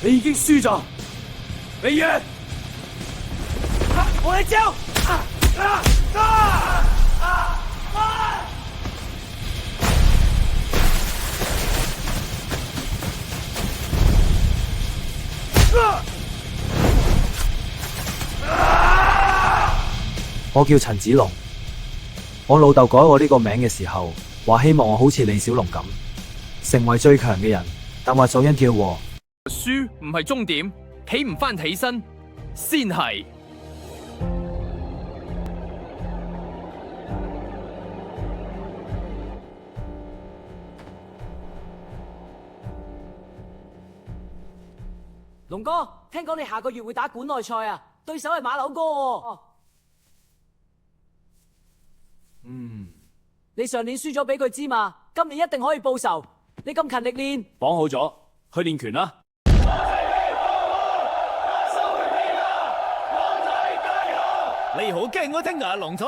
你已經輸咗。李月，我嚟招！我叫陳子龍，我老豆改我呢個名嘅時候，話希望我好似李小龍咁，成為最強嘅人，但話就因跳喎。輸唔係終點，企唔翻起身先係。龍哥，聽講你下個月會打館內賽啊，對手係馬柳哥喎。你上年輸咗俾佢知嘛？今年一定可以報仇。你咁勤力練，綁好咗，去練拳啦！你好驚我聽啊，龍仔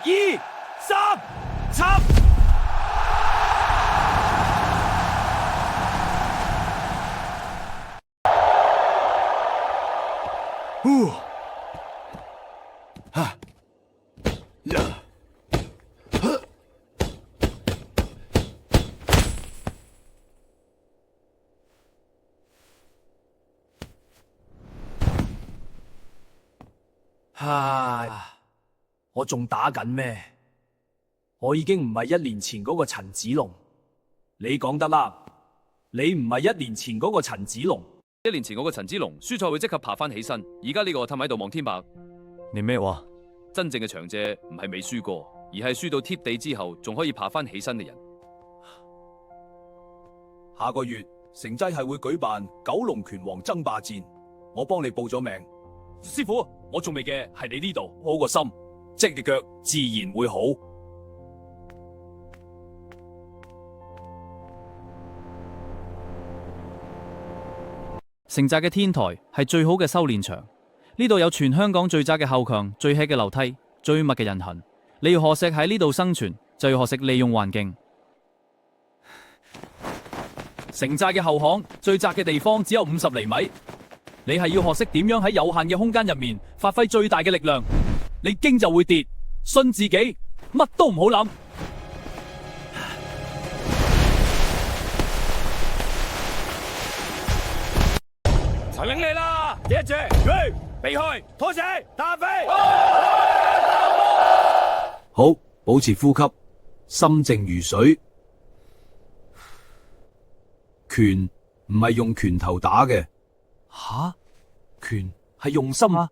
！2、3，插！我仲打緊咩？我已經唔係1年前嗰個陳子龍。你講得啦，你唔係1年前嗰個陳子龍。1年前嗰個陳子龍輸賽會即刻爬翻起身，而家呢個氹喺度望天白。你咩話？真正嘅長者唔係未輸過，而係輸到貼地之後仲可以爬翻起身嘅人。下個月城際係會舉辦九龍拳王爭霸戰，我幫你報咗名。師傅，我仲未嘅係你呢度，好個心，積嘅腳自然會好。城寨嘅天台係最好嘅修煉場，呢度有全香港最窄嘅後牆、最稀嘅樓梯、最密嘅人痕。你要學識喺呢度生存，就要學識利用環境。城寨嘅後巷最窄嘅地方只有50厘米，你係要學識點樣喺有限嘅空間入面發揮最大嘅力量。你驚就會跌，信自己，乜都唔好諗。陳領你啦，第一隻，避開，拖射，打飛。好，保持呼吸，心靜如水。拳唔係用拳頭打嘅。吓？拳係用心啊！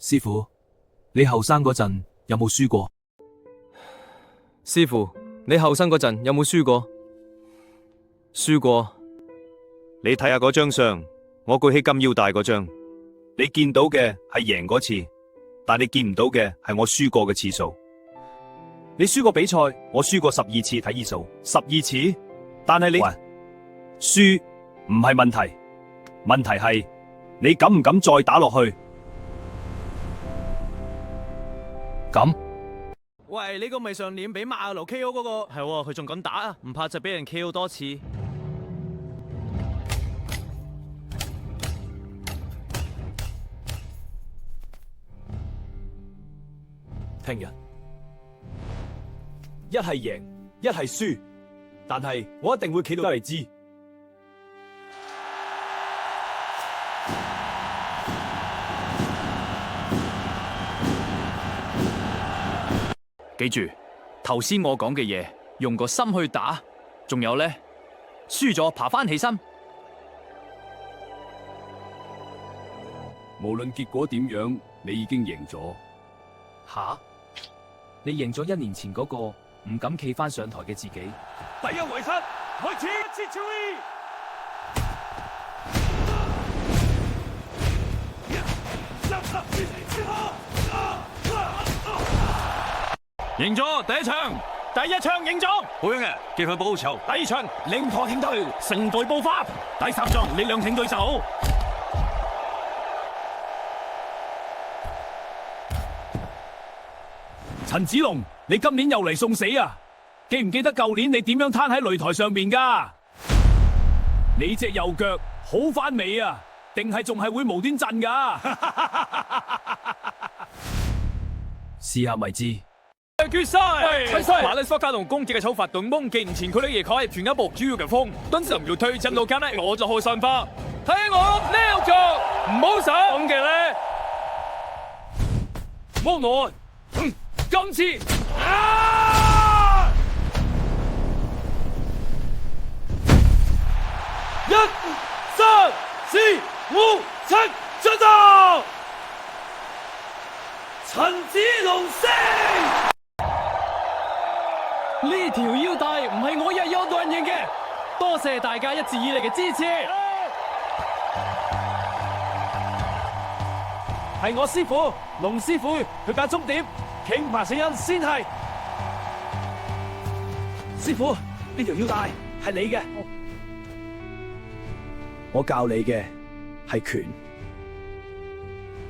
師傅，你後生嗰陣有冇輸過？師傅，你後生嗰陣有冇輸過？輸過。你睇下嗰張相，我舉起金腰帶嗰張，你見到嘅係贏嗰次，但你見唔到嘅係我輸過嘅次數。你輸過比賽，我輸過12次睇醫數，12次，但係你輸唔係問題，問題係你敢唔敢再打落去？咁？喂，呢個咪上年俾馬亞盧 KO 嗰個？係喎，佢仲敢打啊，唔怕就俾人 KO 多次。聽日一係贏，一係輸，但係我一定會企到嚟知。記住，頭先我講嘅嘢，用個心去打。仲有呢，輸咗爬翻起身。無論結果點樣，你已經贏咗。吓？你贏咗1年前嗰個唔敢企翻上台嘅自己。第一圍七，開始。贏咗第一場，第一槍認中，好樣嘅，記佢報仇。第二槍領舵挺隊，成隊爆發。第三槍力量挺對手。陳子龍，你今年又嚟送死啊？記唔記得舊年你點樣攤喺擂台上面㗎？你隻右腳好翻未啊？定係仲係會無端震㗎？試下咪知。決賽，馬來索加同攻擊嘅手法同夢見前佢哋亦可以傳一部主要嘅風，敦實唔要推進到間咧，我就開散花。睇我呢腳唔好手咁嘅咧，冇耐，今次啊！1、3、4、5、7，出動！陳子龍勝。呢條腰帶唔係我一有個人認嘅，多謝大家一直以嚟嘅支持。係我師傅龍師傅，佢揀終點，傾爬死因先係。師傅，呢條腰帶係你嘅，我教你嘅係拳，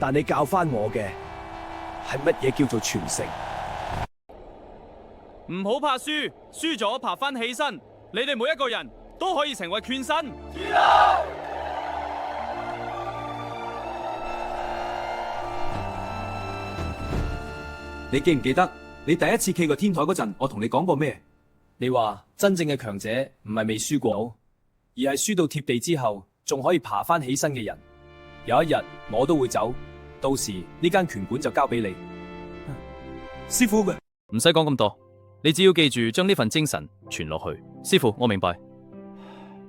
但你教翻我嘅係乜嘢叫做傳承？唔好怕輸，輸咗爬翻起身。你哋每一個人都可以成為拳神。你記唔記得你第一次企過天台嗰陣，我同你講過咩？你話真正嘅強者唔係未輸過，而係輸到貼地之後仲可以爬翻起身嘅人。有一日我都會走，到時呢間拳館就交俾你。師傅嘅，唔使講咁多，你只要記住將呢份精神傳落去。師傅，我明白。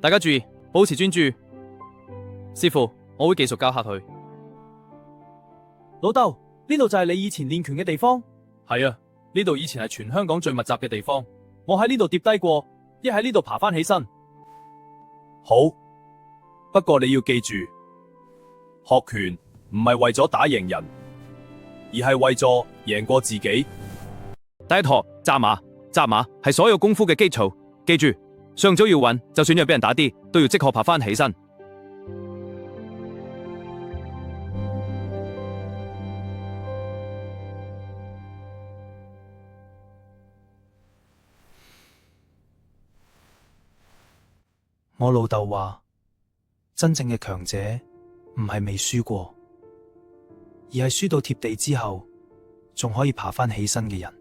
大家注意，保持專注。師傅，我會繼續教下佢。老豆，呢度就係你以前練拳嘅地方？係啊，呢度以前係全香港最密集嘅地方。我喺呢度跌低過，一喺呢度爬翻起身。好，不過你要記住，學拳唔係為咗打贏人，而係為咗贏過自己。第一堂扎馬，扎馬係所有功夫嘅基礎。記住，上早要穩，就算有俾人打啲，都要即刻爬翻起身。我老豆話，真正嘅強者唔係未輸過，而係輸到貼地之後仲可以爬翻起身嘅人。